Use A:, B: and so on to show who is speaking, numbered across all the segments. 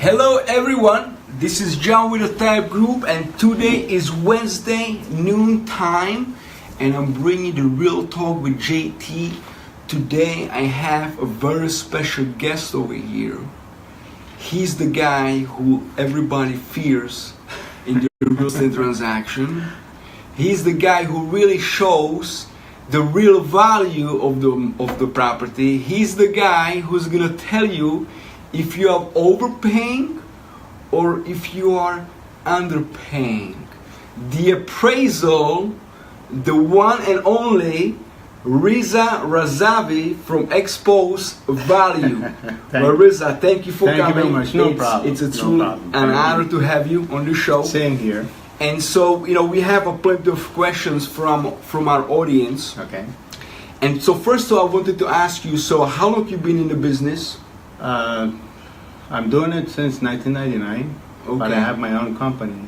A: Hello everyone, this is John with the Tayeb Group, and today is Wednesday noon time, and I'm bringing the real talk with JT. Today I have a very special guest over here. He's the guy who everybody fears in the real estate transaction. He's the guy who really shows the real value of the property. He's the guy who's gonna tell you if you are overpaying or if you are underpaying. The appraisal, the one and only Riza Razavi from Expose Value. Well, Riza, thank you for coming.
B: Thank you very much. No problem.
A: It's a true an honor to have you on the show.
B: Same here.
A: And so, we have a plenty of questions from our audience.
B: Okay.
A: And so first of all, I wanted to ask you, so how long you been in the business?
B: I'm doing it since 1999,
A: Okay.
B: but I have my own company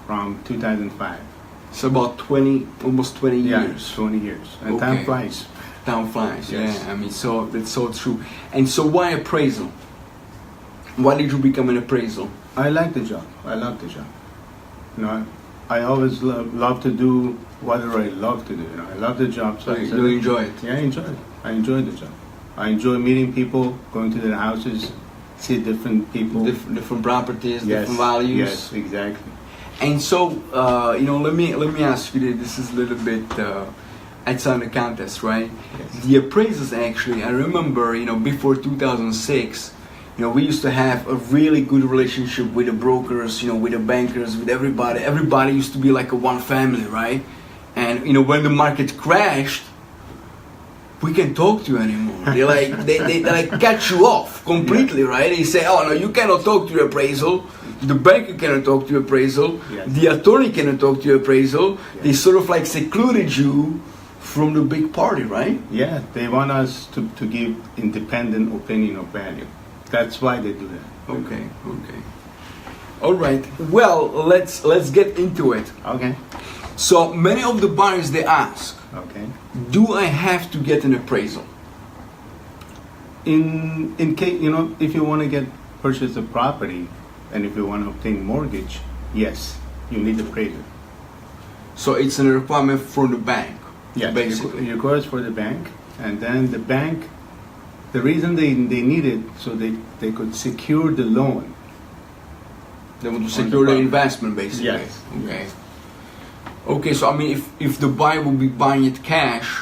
B: from 2005.
A: It's about almost 20
B: Yeah,
A: years.
B: 20 years. And
A: Okay.
B: time flies.
A: Time flies,
B: Yes.
A: yeah. I mean, so that's so true. And so why appraisal? Why did you become an appraisal?
B: I like the job. I love the job. I always love to do whatever I love to do. I love the job.
A: So you enjoy it?
B: Yeah, I enjoy it. I enjoy the job. I enjoy meeting people, going to their houses, see different people.
A: Different properties,
B: Yes,
A: different values.
B: Yes, exactly.
A: And so, let me ask you this is a little bit outside the contest, right?
B: Yes.
A: The appraisers actually, I remember, before 2006, we used to have a really good relationship with the brokers, with the bankers, with everybody. Everybody used to be like a one family, right? And when the market crashed, we can't talk to you anymore. They like cut you off completely,
B: Yeah.
A: right? They say, oh no, you cannot talk to your appraisal. The banker cannot talk to your appraisal.
B: Yes.
A: The attorney cannot talk to your appraisal.
B: Yes.
A: They sort of like secluded you from the big party, right?
B: Yeah, they want us to give independent opinion of value. That's why they do that.
A: Okay. All right. Well, let's get into it.
B: Okay.
A: So many of the buyers, they ask,
B: Okay.
A: do I have to get an appraisal?
B: In case if you want to purchase a property, and if you want to obtain mortgage, yes, you need appraiser.
A: So it's a requirement from the bank.
B: Yes,
A: basically.
B: it requires for the bank, and then the bank. The reason they need it so they could secure the loan.
A: They want to secure the
B: property.
A: investment, basically.
B: Yes.
A: Okay. Okay, so I mean, if the buyer will be buying it cash,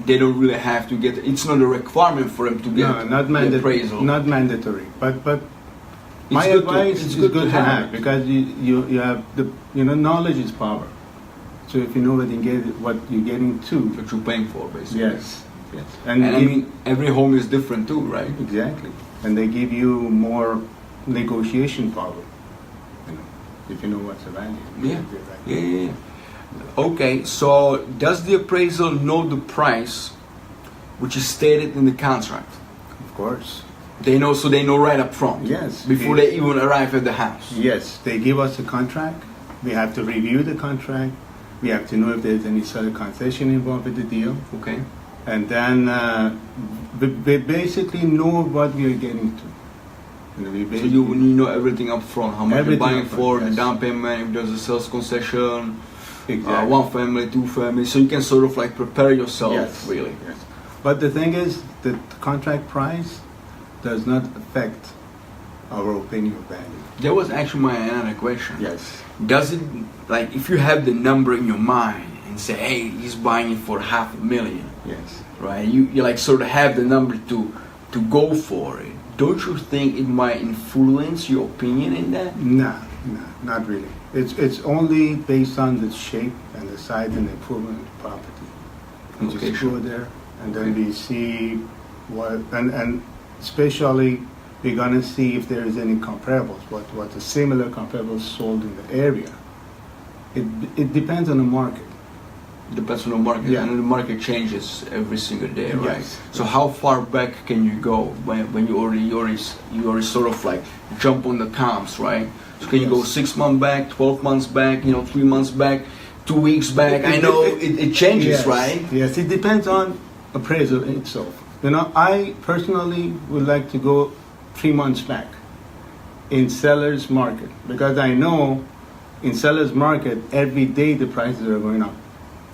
A: they don't really have to get. It's not a requirement for them to get the appraisal.
B: Not mandatory, but my
A: good to-
B: advice
A: it's
B: is
A: good
B: good
A: to
B: to
A: have
B: have because you have the knowledge is power. So if you know what you're getting to,
A: What you're paying for, basically.
B: yes,
A: And I mean, every home is different too, right?
B: exactly, and they give you more negotiation power. If you know what's the value.
A: Yeah. Okay, so does the appraisal know the price which is stated in the contract?
B: Of course.
A: They know right up front.
B: Yes.
A: Before they even arrive at the house.
B: Yes, they give us a contract. We have to review the contract. We have to know if there's any sort of concession involved with the deal.
A: Okay.
B: And then we basically know what we are getting to.
A: So you know everything up front, how much you're
B: Everything
A: buying
B: up front,
A: for, the
B: yes.
A: down payment, if there's a sales concession,
B: Exactly.
A: one family, two families, so you can sort of like prepare yourself,
B: Yes.
A: really.
B: Yes. But the thing is, the contract price does not affect our opinion of value.
A: That was actually my another question.
B: Yes.
A: Does it, like, if you have the number in your mind and say, hey, he's buying it for $500,000,
B: Yes.
A: right? You like sort of have the number to go for it. Don't you think it might influence your opinion in that?
B: No, not really. It's only based on the shape and the size and the improvement of the property. We
A: Okay,
B: just
A: sure.
B: go there and then
A: Okay.
B: we see what and especially we're gonna see if there is any comparables. What the similar comparables sold in the area. It depends on the market.
A: Depends on the market,
B: Yeah.
A: and the market changes every single day, right?
B: Yes.
A: So how far back can you go when you already sort of like jump on the comps, right? So can you go
B: Yes.
A: 6 months back, 12 months back, 3 months back, 2 weeks back? I know it changes,
B: Yes.
A: right?
B: Yes, it depends on appraisal itself. I personally would like to go 3 months back. in seller's market, because I know in seller's market every day the prices are going up.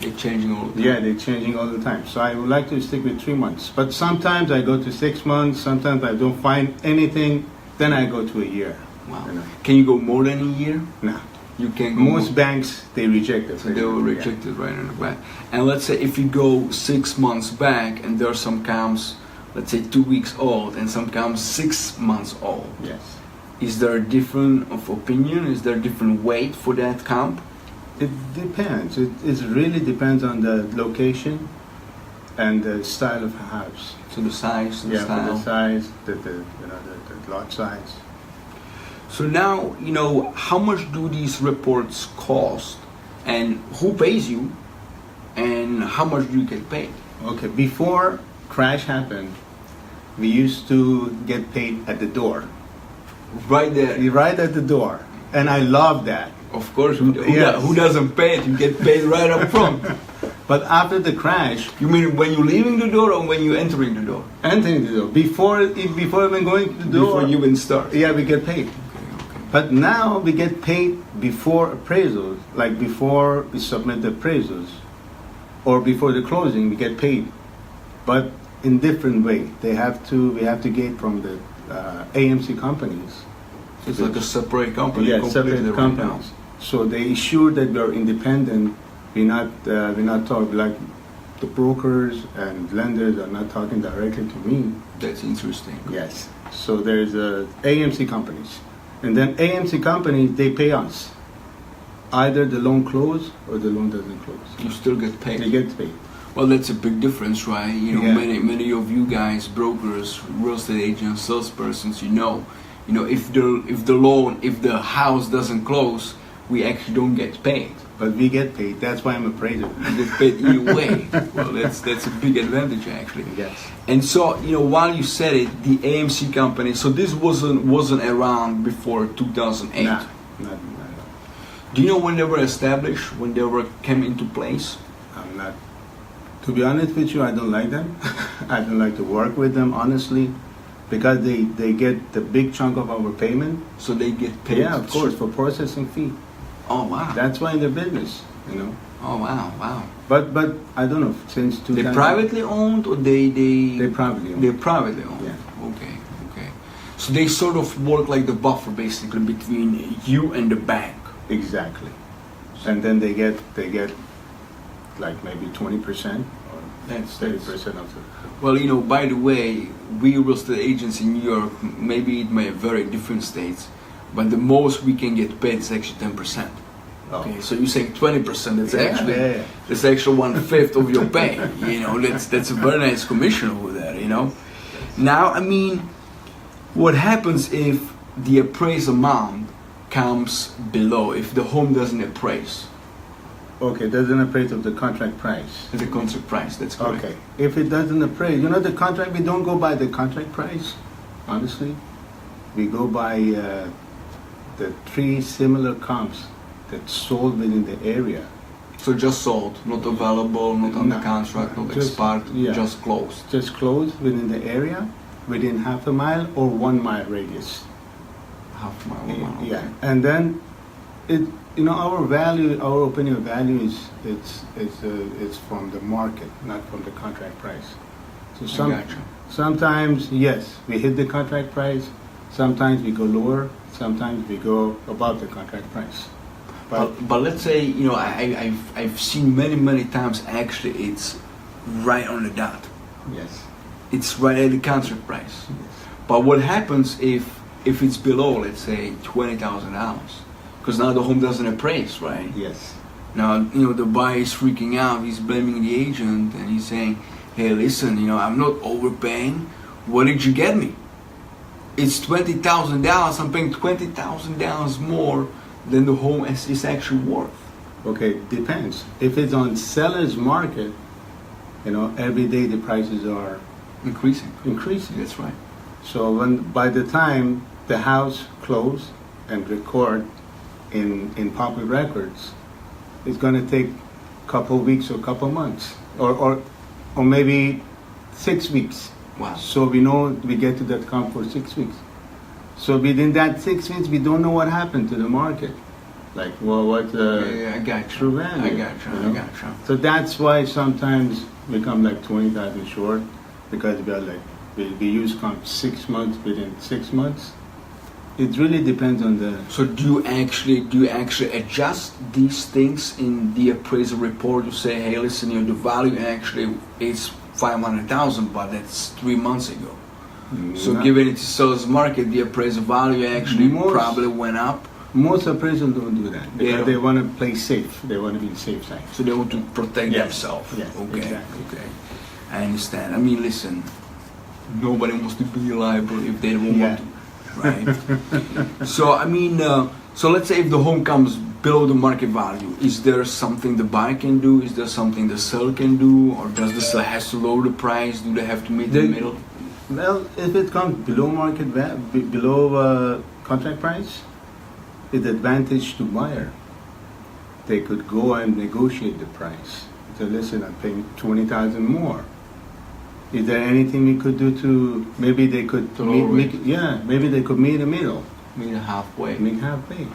A: They're changing all the time.
B: Yeah, they're changing all the time. So I would like to stick with 3 months. But sometimes I go to 6 months, sometimes I don't find anything, then I go to a year.
A: Wow.
B: You know?
A: Can you go more than a year?
B: No.
A: You can go
B: Most
A: more.
B: banks, they reject it.
A: So they will reject it right on the back. And let's say if you go 6 months back and there are some comps, let's say 2 weeks old and some comps 6 months old.
B: Yes.
A: Is there a different of opinion? Is there a different weight for that comp?
B: It depends. It really depends on the location and the style of a house.
A: So the size, the
B: Yeah,
A: style.
B: the size, the lot size.
A: So now, how much do these reports cost and who pays you and how much do you get paid?
B: Okay, before crash happened, we used to get paid at the door.
A: Right there.
B: Right at the door. And I love that.
A: Of course,
B: Yes.
A: who doesn't pay it? You get paid right up front.
B: But after the crash,
A: You mean when you're leaving the door or when you're entering the door?
B: entering the door, before even going to the door,
A: Before you even start.
B: yeah, we get paid.
A: Okay.
B: But now we get paid before appraisals, like before we submit the appraisals, or before the closing, we get paid, but in different way. We have to get from the AMC companies.
A: It's like a separate company.
B: Yeah,
A: completely
B: separate
A: right
B: companies. So they ensure that we are independent. We're not talking like the brokers and lenders are not talking directly to me.
A: now. That's interesting.
B: Yes. So there's AMC companies, and then AMC companies they pay us. Either the loan close or the loan doesn't close.
A: You still get paid.
B: They get paid.
A: Well, that's a big difference, right?
B: Yeah.
A: Many of you guys, brokers, real estate agents, salespersons, if the house doesn't close, we actually don't get paid.
B: But we get paid. That's why I'm appraiser.
A: We get paid either way. Well, that's a big advantage actually.
B: Yes.
A: And so, while you said it, the AMC company. So this wasn't around before 2008.
B: Nah, not.
A: Do you know when they were established? When they came into place?
B: I'm not. To be honest with you, I don't like them. I don't like to work with them, honestly, because they get the big chunk of our payment.
A: So they get paid.
B: Yeah, of course, for processing fee.
A: Oh wow.
B: That's why in the business,
A: Oh wow.
B: But I don't know, since 2000.
A: They privately owned or they
B: privately owned.
A: They're privately owned.
B: Yeah.
A: Okay. So they sort of work like the buffer basically between you and the bank.
B: Exactly. And then they get like maybe 20% or
A: That's
B: 30% of the.
A: Well, by the way, we real estate agents in New York, maybe it may vary different states, but the most we can get paid is actually 10%.
B: Oh.
A: Okay, so you're saying 20%, that's actually
B: yeah.
A: that's actually 1/5 of your pay. That's a very nice commission over there, Now, what happens if the appraised amount comes below, if the home doesn't appraise?
B: Okay, doesn't appraise of the contract price.
A: The contract price, that's correct.
B: Okay, if it doesn't appraise, the contract, we don't go by the contract price, honestly. We go by the 3 similar comps that sold within the area.
A: So just sold, not available, not under
B: No,
A: contract, not
B: just-
A: expired,
B: yeah.
A: just closed.
B: Just closed within the area, within half a mile or 1 mile radius.
A: Half mile, 1 mile.
B: Yeah, and then our value, our opinion of value is it's from the market, not from the contract price. So
A: I gotcha.
B: sometimes yes, we hit the contract price. Sometimes we go lower. Sometimes we go above the contract price.
A: But let's say I've seen many times actually it's right on the dot.
B: Yes.
A: It's right at the contract price. But what happens if it's below, let's say $20,000? Because now the home doesn't appraise, right?
B: Yes.
A: Now, the buyer is freaking out. He's blaming the agent and he's saying, hey, listen, I'm not overpaying. What did you get me? It's $20,000. I'm paying $20,000 more than the home is actually worth.
B: Okay, depends. If it's on seller's market, every day the prices are
A: Increasing.
B: increasing.
A: That's right.
B: So by the time the house close and record in public records, it's going to take a couple weeks or couple months, or maybe 6 weeks.
A: Wow.
B: So we know we get to that comp for 6 weeks. So within that 6 months, we don't know what happened to the market. Like, well, what
A: I got you.
B: true value.
A: I got you.
B: You know?
A: I got you.
B: So that's why sometimes we come like 20,000 short, because we are like we use comp 6 months within 6 months. It really depends on the.
A: So do you actually adjust these things in the appraisal report? You say, hey, listen, the value actually is 500,000, but that's 3 months ago. So given it's seller's market, the appraisal value actually probably went up.
B: Most appraisals don't do that because they
A: don't.
B: want to play safe. They want to be safe side.
A: So they want to protect themselves.
B: Yes,
A: Okay.
B: exactly.
A: Okay. I understand. I mean, listen, nobody wants to be liable if they don't want to, right? So I mean, so let's say if the home comes below the market value, is there something the buyer can do? Is there something the seller can do, or does the seller has to lower the price? Do they have to meet in the middle?
B: Well, if it comes below market below contract price, it's advantage to buyer. They could go and negotiate the price. So listen, I'm paying 20,000 more. Is there anything we could do to maybe they could maybe they could meet in the middle,
A: Meet halfway.
B: meet halfway.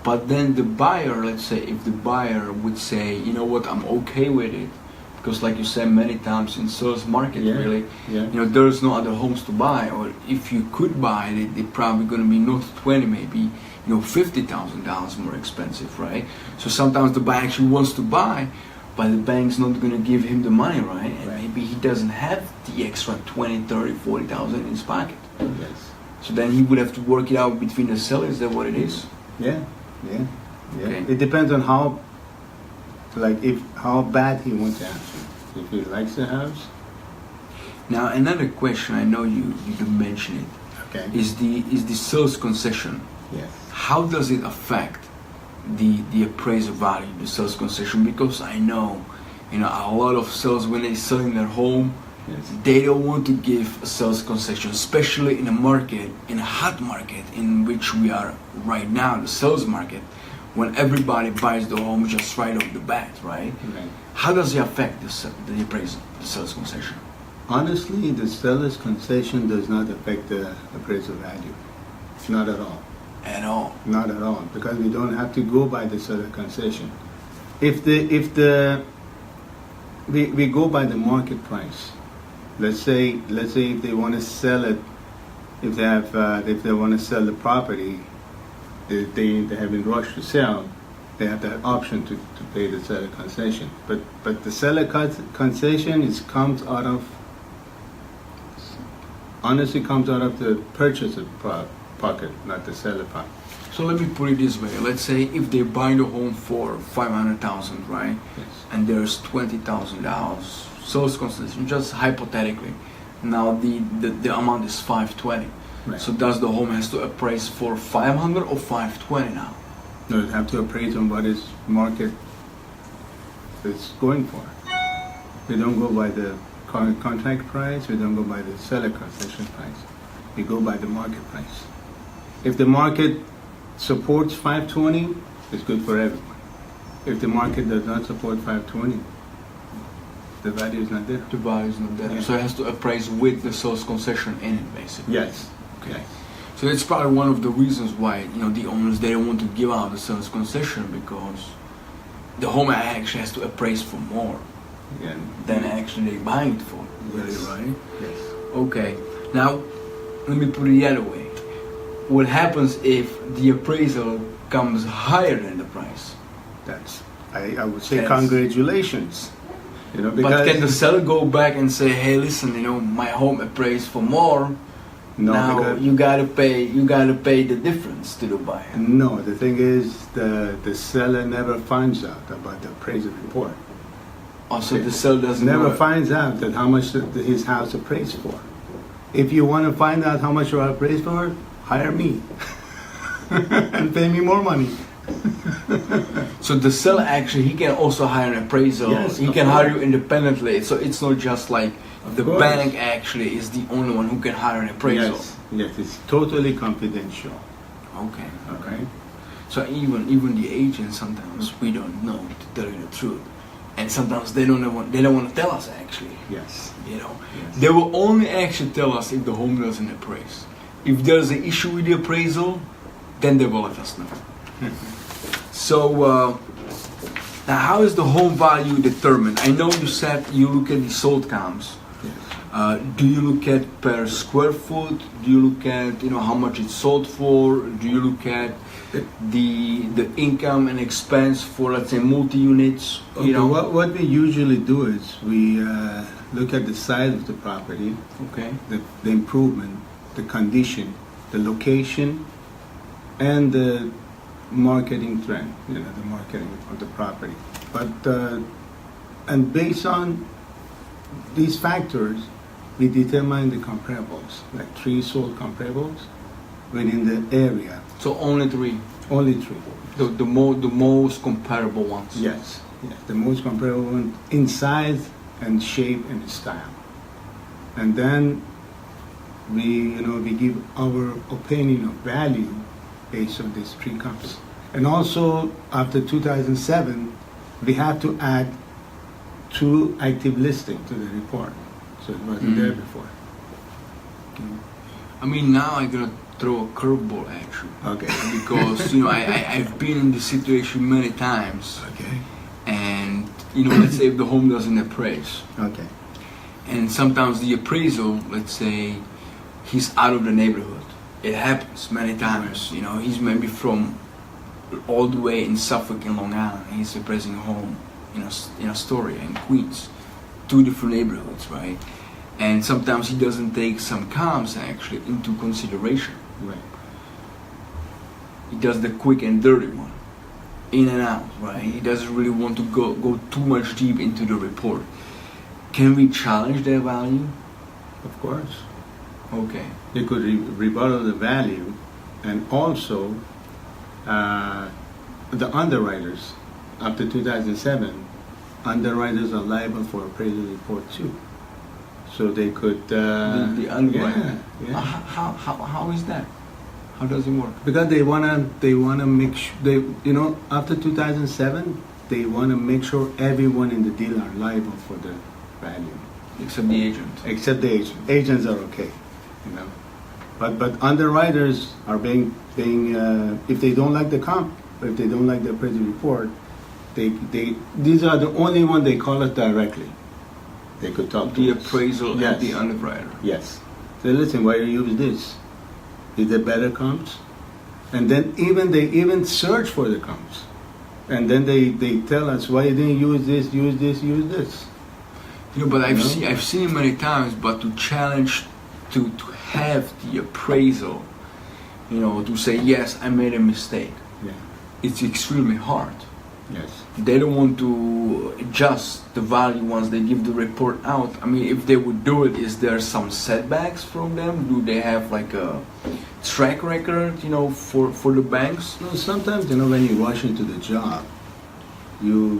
A: But then the buyer, let's say, if the buyer would say, you know what, I'm okay with it, because like you said many times in seller's market, really, you know, there's no other homes to buy, or if you could buy it, they're probably going to be not 20, maybe, you know, $50,000 more expensive, right? So sometimes the buyer actually wants to buy, but the bank's not going to give him the money, right? And maybe he doesn't have the extra 20, 30, 40,000 in his pocket.
B: Yes.
A: So then he would have to work it out between the sellers. Is that what it is?
B: Yeah.
A: Okay.
B: It depends on how bad he wants the house. If he likes the house.
A: Now another question, I know you did mention it,
B: Okay.
A: is the sales concession.
B: Yes.
A: How does it affect the appraisal value, the sales concession? Because I know, you know, a lot of sellers when they're selling their home, they don't want to give a sales concession, especially in a market, in a hot market in which we are right now, the sales market, when everybody buys the home just right off the bat, right? How does it affect the appraisal, the sales concession?
B: Honestly, the seller's concession does not affect the appraisal value. Not at all.
A: At all.
B: Not at all, because we don't have to go by the seller concession. We go by the market price. Let's say if they want to sell it, if they want to sell the property, they have been rushed to sell, they have that option to pay the seller concession. But the seller concession comes out of the purchaser pocket, not the seller pocket.
A: So let me put it this way. Let's say if they buy the home for $500,000, right?
B: Yes.
A: And there's $20,000 sales concession, just hypothetically. Now the amount is $520.
B: Right.
A: So does the home has to appraise for $500 or $520 now?
B: No, you have to appraise on what is market is going for. We don't go by the contract price. We don't go by the seller concession price. We go by the market price. If the market supports 520, it's good for everyone. If the market does not support 520, the value is not there.
A: The value is not there.
B: Yeah.
A: So it has to appraise with the sales concession in it, basically.
B: Yes.
A: Okay. So it's probably one of the reasons why, you know, the owners, they don't want to give out the sales concession, because the home actually has to appraise for more than actually they buying it for. Really,
B: Yes.
A: right?
B: Yes.
A: Okay. Now, let me put it the other way. What happens if the appraisal comes higher than the price?
B: I would say congratulations. You know, because
A: But can the seller go back and say, hey, listen, you know, my home appraised for more.
B: no,
A: Now
B: because,
A: you gotta pay the difference to the buyer.
B: no, the thing is the seller never finds out about the appraisal report.
A: Also, the seller doesn't
B: Never
A: know.
B: finds out that how much his house appraised for. If you want to find out how much you are appraised for, hire me and pay me more money.
A: So the seller actually, he can also hire an appraisal.
B: Yes,
A: He
B: of
A: can
B: course.
A: hire you independently. So it's not just like
B: Of
A: the
B: course.
A: bank actually is the only one who can hire an appraisal.
B: Yes, it's totally confidential.
A: Okay.
B: Okay.
A: So even the agents, sometimes we don't know, to tell you the truth, and sometimes they don't want to tell us actually.
B: Yes.
A: You know,
B: Yes.
A: they will only actually tell us if the home doesn't appraise. If there's an issue with the appraisal, then they will let us know. So now, how is the home value determined? I know you said you look at the sold comps.
B: Yes.
A: Do you look at per square foot? Do you look at how much it's sold for? Do you look at the income and expense for, let's say, multi-units?
B: Okay, what we usually do is we look at the size of the property,
A: Okay.
B: the improvement, the condition, the location, and the marketing trend, the marketing of the property. But and based on these factors, we determine the comparables, like 3 sold comparables within the area.
A: So only 3.
B: Only 3.
A: The most comparable ones.
B: Yes, the most comparable one in size and shape and style. And then we give our opinion of value based on these 3 comps. And also after 2007, we have to add 2 active listings to the report. So it wasn't there before.
A: I mean, now I'm gonna throw a curveball at you.
B: Okay.
A: Because I've been in this situation many times.
B: Okay.
A: And let's say if the home doesn't appraise,
B: Okay.
A: and sometimes the appraisal, let's say, he's out of the neighborhood. It happens many times. He's maybe from all the way in Suffolk in Long Island. He's appraising a home in Astoria in Queens, 2 different neighborhoods, right? And sometimes he doesn't take some comps actually into consideration.
B: Right.
A: He does the quick and dirty one, in and out, right? He doesn't really want to go too much deep into the report. Can we challenge their value?
B: Of course.
A: Okay.
B: You could rebuttal the value, and also the underwriters. After 2007, underwriters are liable for appraisal report too. So they could.
A: The underwriter.
B: Yeah.
A: How is that? How does it work?
B: Because they wanna make sure after 2007 they wanna make sure everyone in the deal are liable for the value.
A: Except the agent.
B: Except the agent. Agents are okay, But underwriters are being if they don't like the comp, or if they don't like the appraisal report, these are the only one they call us directly. They could talk to
A: The
B: us.
A: appraisal
B: Yes.
A: and the underwriter.
B: Yes. So listen, why do you use this? Is there better comps? And then they even search for the comps. And then they tell us why you didn't use this, use this.
A: But I've seen it many times, but to challenge to have the appraisal, to say yes, I made a mistake.
B: Yeah.
A: It's extremely hard.
B: Yes.
A: They don't want to adjust the value once they give the report out. I mean, if they would do it, is there some setbacks from them? Do they have like a track record, for the banks?
B: No, sometimes, when you rush into the job, we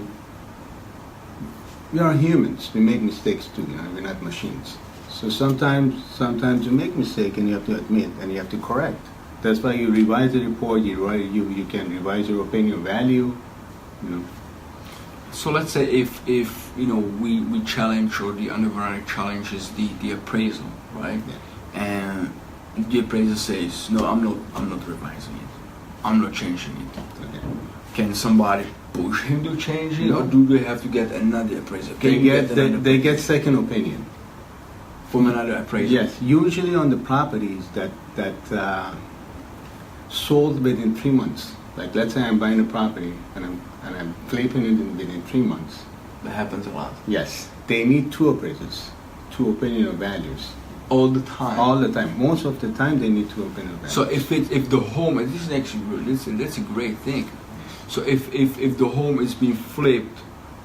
B: are humans. We make mistakes too. We're not machines. So sometimes you make mistake and you have to admit and you have to correct. That's why you revise the report. You can revise your opinion value.
A: So let's say if we challenge, or the underwriter challenges the appraisal, right?
B: Yeah.
A: And the appraiser says, no, I'm not revising it. I'm not changing it.
B: Okay.
A: Can somebody push him to change it,
B: No.
A: or do they have to get another appraiser?
B: They get second opinion
A: from another appraiser?
B: Yes, usually on the properties that sold within 3 months. Like let's say I'm buying a property and I'm flipping it within 3 months.
A: That happens a lot.
B: Yes, they need 2 appraisers, 2 opinion of values.
A: All the time.
B: All the time. Most of the time they need 2 opinion of values.
A: So if the home, and this is actually good, that's a great thing. So if the home is being flipped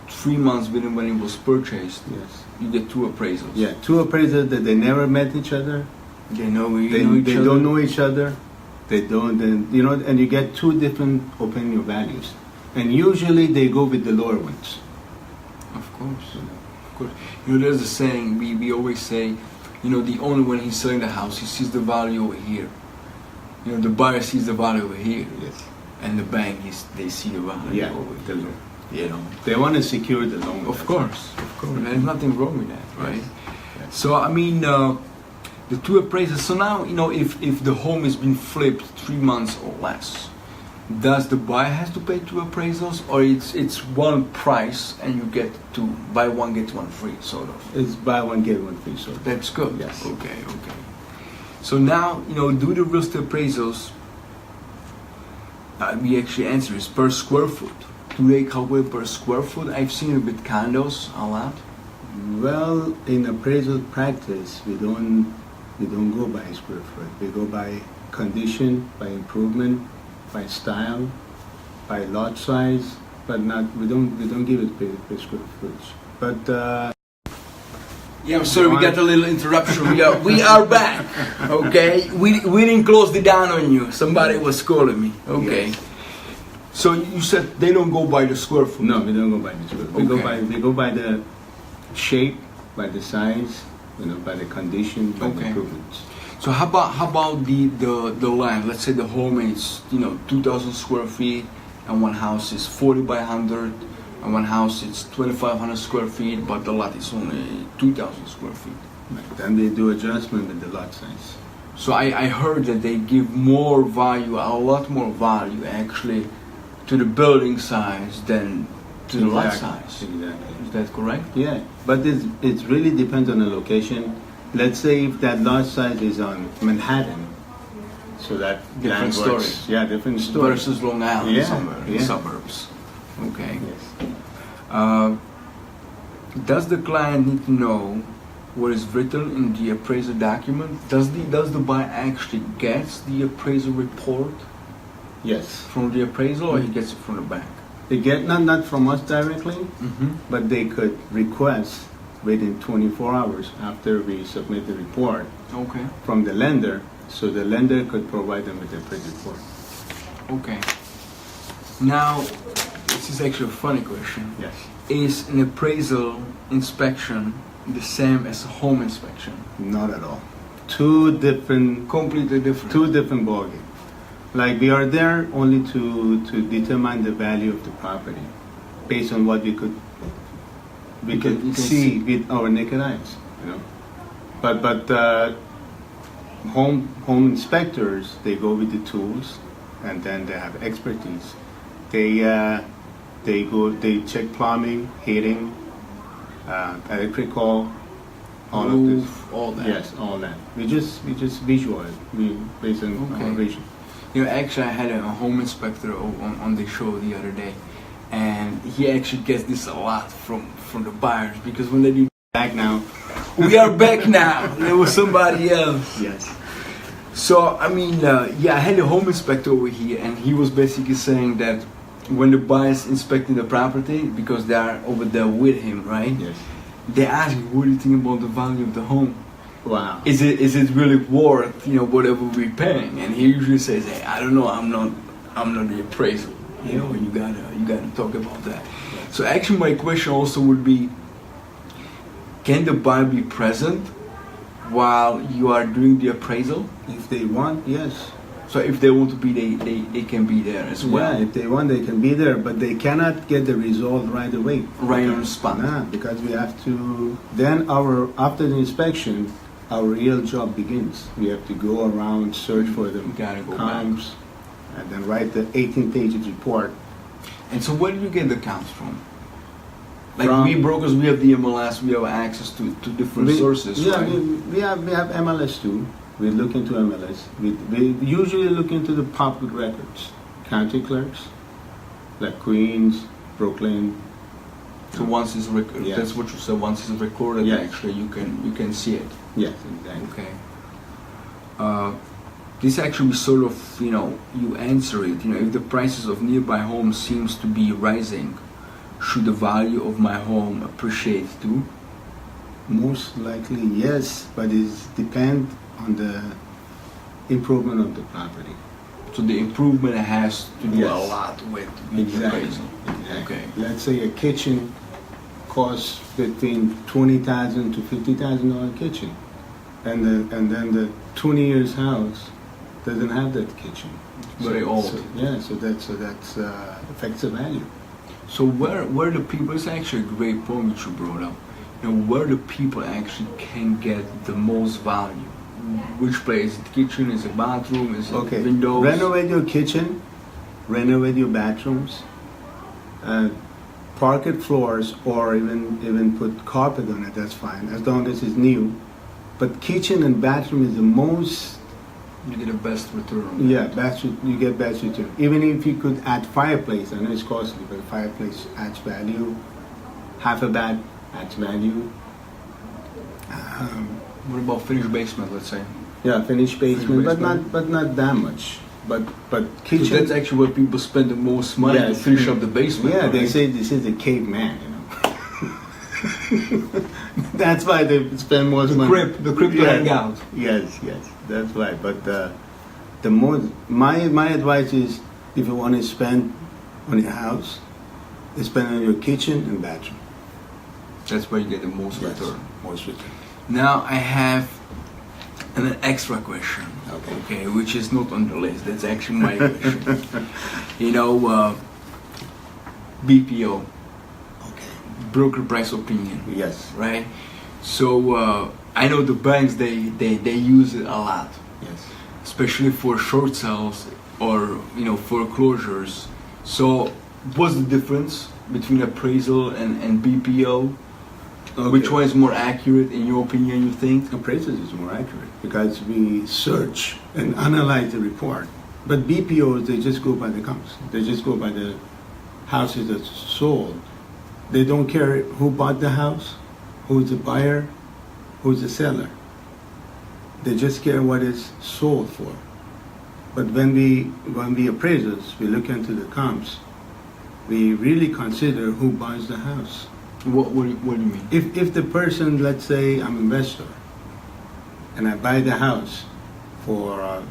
A: 3 months within when it was purchased,
B: yes,
A: you get 2 appraisals.
B: Yeah, 2 appraisers that they never met each other.
A: They know each
B: They
A: other.
B: don't know each other. They don't, and you get 2 different opinion values. And usually they go with the lower ones.
A: Of course. Of course. There's a saying, we always say, the owner, when he's selling the house, he sees the value over here. The buyer sees the value over here.
B: Yes.
A: And the bank, they see the value over
B: the
A: here.
B: loan. They want to secure the loan.
A: Of course. There's nothing wrong with that, right?
B: Yes.
A: So, I mean, The two appraisers. So now, if the home has been flipped 3 months or less, does the buyer has to pay two appraisals, or it's one price and you get to buy one get one free, sort of?
B: It's buy one get one free, sort of.
A: That's good.
B: Yes.
A: Okay. So now, do the real estate appraisals. We actually answer is per square foot. Do they calculate per square foot? I've seen it with condos a lot.
B: Well, in appraisal practice, we don't go by square foot. We go by condition, by improvement, by style, by lot size, but we don't give it per square foot. But
A: yeah, I'm sorry, we got a little interruption. We are back. Okay, we didn't close the down on you. Somebody was calling me. Okay.
B: Yes.
A: So you said they don't go by the square foot.
B: No, we don't go by the square foot.
A: Okay.
B: We go by the shape, by the size, by the condition, by the improvements.
A: So how about the land? Let's say the home is 2,000 square feet, and one house is 40 by 100, and one house is 2,500 square feet, but the lot is only 2,000 square feet.
B: Right. Then they do adjustment with the lot size.
A: So I heard that they give more value, a lot more value actually, to the building size than to the lot size.
B: Exactly.
A: Is that correct?
B: Yeah, but it really depends on the location. Let's say if that lot size is on Manhattan, so that
A: Different
B: land works-
A: story.
B: Yeah, different story.
A: Versus Long Island
B: Yeah,
A: somewhere in
B: yeah.
A: the suburbs. Okay.
B: Yes.
A: Does the client need to know what is written in the appraisal document? Does the buyer actually gets the appraisal report
B: Yes.
A: from the appraisal, or he gets it from the bank?
B: They get not from us directly,
A: Mm-hmm.
B: but they could request within 24 hours after we submit the report
A: Okay.
B: from the lender, so the lender could provide them with the appraisal report.
A: Okay. Now, this is actually a funny question.
B: Yes.
A: Is an appraisal inspection the same as a home inspection?
B: Not at all. Two different
A: Completely different.
B: ballgames. Like we are there only to determine the value of the property based on what we could
A: You can
B: see with our naked eyes, But home inspectors, they go with the tools, and then they have expertise. They check plumbing, heating, electrical, all of this.
A: Roof, all that.
B: Yes, all that. We just visualize. We based on our vision.
A: Actually, I had a home inspector on the show the other day, and he actually gets this a lot from the buyers, because when they do
B: Back now.
A: we are back now. There was somebody else.
B: Yes.
A: So I mean, I had a home inspector over here, and he was basically saying that when the buyers inspecting the property, because they are over there with him, right?
B: Yes.
A: They ask him, "What do you think about the value of the home?
B: Wow.
A: Is it really worth whatever we're paying?" And he usually says, "Hey, I don't know. I'm not the appraisal. You gotta talk about that." So actually, my question also would be, can the buyer be present while you are doing the appraisal?
B: If they want, yes.
A: So if they want to be, they can be there as well.
B: Yeah, if they want, they can be there, but they cannot get the result right away.
A: Right on the spot.
B: Nah, because we have to. Then after the inspection, our real job begins. We have to go around, search for the
A: Gotta go
B: comps, and then write the 18 pages report.
A: And so where do you get the counts from? Like
B: From-
A: we brokers, we have the MLS, we have access to different sources,
B: Yeah,
A: right?
B: we have MLS too. We look into MLS. We usually look into the public records, county clerks, like Queens, Brooklyn.
A: So once it's
B: Yes.
A: that's what you said. Once it's recorded,
B: Yes.
A: actually, you can see it.
B: Yes, exactly.
A: Okay. This actually sort of you answer it. If the prices of nearby homes seems to be rising, should the value of my home appreciate too?
B: Most likely, yes, but it depends on the improvement of the property.
A: So the improvement has to do
B: Yes.
A: a lot with the appraisal.
B: Exactly.
A: Okay.
B: Let's say a kitchen costs between $20,000 to $50,000 kitchen, and then the 20 years house doesn't have that kitchen.
A: Very old.
B: So that's affects the value.
A: So where the people, it's actually a great point which you brought up. Where the people actually can get the most value. which place? Is it kitchen? Is it bathroom? Is it
B: Okay.
A: windows?
B: Renovate your kitchen, renovate your bathrooms, parquet floors, or even put carpet on it. That's fine as long as it's new. But kitchen and bathroom is the most.
A: You get the best return.
B: Yeah, you get best return. Even if you could add fireplace, I know it's costly, but fireplace adds value. Half a bath adds value.
A: What about finished basement? Let's say.
B: Yeah, finished basement,
A: basement.
B: but not that much. But kitchen.
A: So that's actually where people spend the most money to
B: Yes.
A: finish up the basement.
B: Yeah, they
A: right?
B: say this is a caveman, you know. That's why they spend most money.
A: The crib to hang out.
B: Yes, that's right. But the most my advice is, if you want to spend on your house, spend on your kitchen and bathroom.
A: That's where you get the most
B: Yes,
A: return.
B: most return.
A: Now I have an extra question.
B: Okay.
A: Which is not on the list. That's actually my question. You know, BPO,
B: Okay.
A: broker price opinion,
B: Yes.
A: right? So I know the banks they use it a lot,
B: Yes.
A: especially for short sales or foreclosures. So what's the difference between appraisal and BPO?
B: Okay.
A: Which one is more accurate in your opinion, you think?
B: Appraisals is more accurate because we search and analyze the report. But BPOs, they just go by the comps. They just go by the houses that's sold. They don't care who bought the house, who's the buyer, who's the seller. They just care what it's sold for. But when we appraisers, we look into the comps, we really consider who buys the house.
A: What do you mean?
B: If the person, let's say I'm an investor, and I buy the house for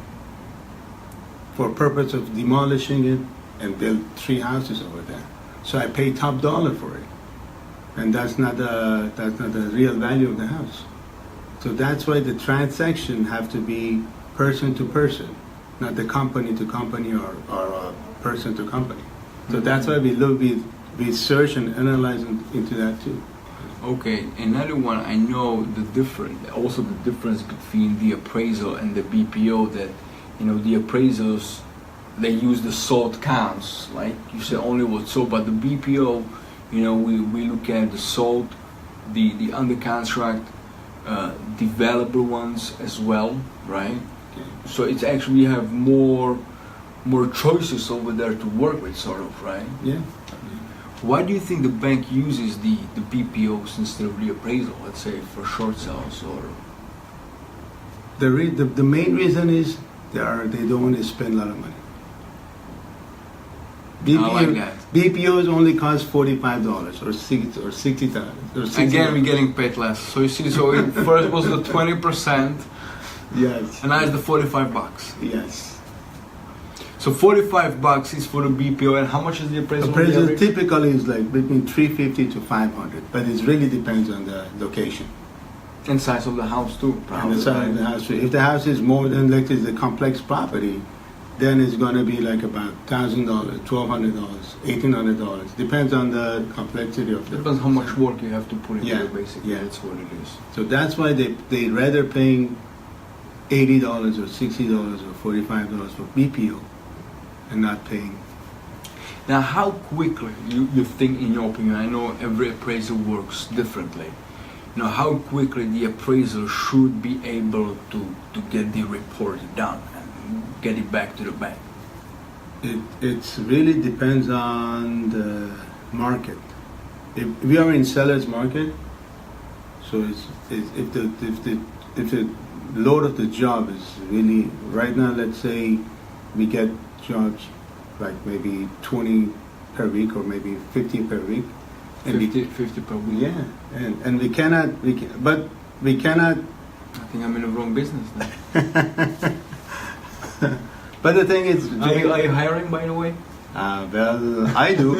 B: purpose of demolishing it and build 3 houses over there, so I pay top dollar for it, and that's not the real value of the house. So that's why the transaction have to be person to person, not the company to company or person to company. So that's why we search and analyze into that too.
A: Okay, another one, I know the difference between the appraisal and the BPO, that the appraisals, they use the sold counts, like you said, only what's sold. But the BPO, we look at the sold, the under contract, developer ones as well, right?
B: Okay.
A: So it's actually, we have more choices over there to work with, sort of, right?
B: Yeah.
A: Why do you think the bank uses the BPOs instead of the appraisal, let's say, for short sales? Or
B: The main reason is they don't want to spend a lot of money.
A: I like that.
B: BPOs only cost $45 or $60.
A: Again, we're getting paid less. So you see, so it first was the 20%,
B: Yes.
A: and now it's the $45.
B: Yes.
A: So $45 is for the BPO, and how much is the appraisal?
B: Appraisal typically is like between $350 to $500, but it really depends on the location
A: And size of the house too,
B: and
A: probably.
B: the size of the house. If the house is more than, like, it's a complex property, then it's going to be like about $1,000, $1,200, $1,800. Depends on the complexity of the.
A: Depends how much work you have to put into
B: Yeah,
A: it, basically.
B: yeah.
A: That's what it is.
B: So that's why they rather paying $80 or $60 or $45 for BPO and not paying.
A: Now, how quickly you think, in your opinion, I know every appraisal works differently. How quickly the appraiser should be able to get the report done and get it back to the bank?
B: It really depends on the market. If we are in seller's market, so if the load of the job is really, right now, let's say we get jobs like maybe 20 per week or maybe 50 per week. And
A: 50 per week?
B: Yeah, and we cannot.
A: I think I'm in the wrong business now.
B: But the thing is,
A: Are you hiring, by the way?
B: well, I do.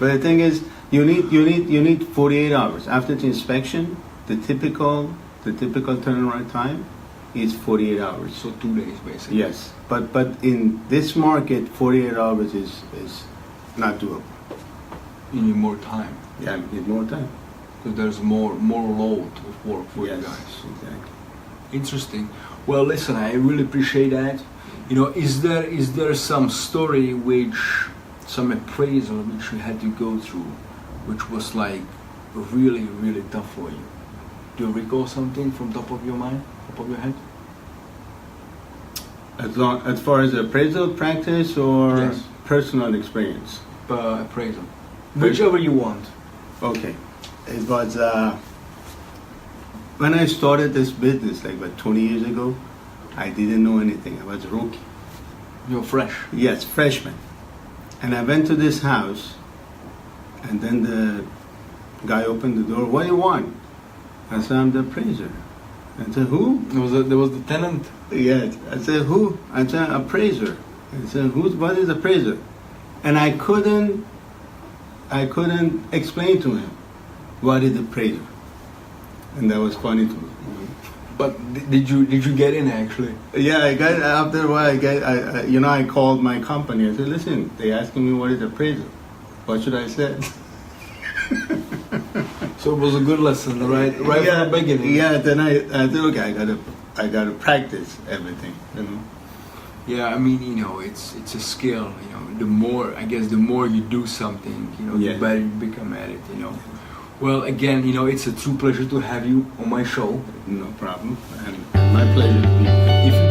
B: But the thing is, you need 48 hours after the inspection. The typical turnaround time is 48 hours.
A: So 2 days, basically.
B: Yes, but in this market, 48 hours is not doable.
A: You need more time,
B: Yeah, we need more time.
A: because there's more load of work for
B: Yes,
A: you guys.
B: exactly.
A: Interesting. Well, listen, I really appreciate that. You know, is there some story some appraisal which you had to go through, which was like really, really tough for you? Do you recall something from top of your mind, top of your head?
B: As far as appraisal practice or
A: Yes.
B: personal experience?
A: Appraisal, whichever you want.
B: Okay. It was when I started this business, like about 20 years ago, I didn't know anything. I was a rookie.
A: You're fresh.
B: Yes, freshman. And I went to this house, and then the guy opened the door. What do you want? I said, I'm the appraiser. I said, who?
A: There was the tenant.
B: Yes. I said, who? I said, appraiser. I said, what is appraiser? And I couldn't explain to him what is appraiser. And that was funny to me.
A: But did you get in actually?
B: Yeah, I got after a while. I called my company. I said, "Listen, they asking me what is appraisal. What should I say?"
A: So it was a good lesson, right? Right
B: yeah,
A: from the beginning.
B: Yeah. Then I said, "Okay, I gotta practice everything." You know.
A: Yeah, I mean, you know, it's a skill. You know, the more you do something, you know,
B: Yeah.
A: the better you become at it. You know. Well, again, you know, it's a true pleasure to have you on my show.
B: No problem. And my pleasure to be here.
A: If you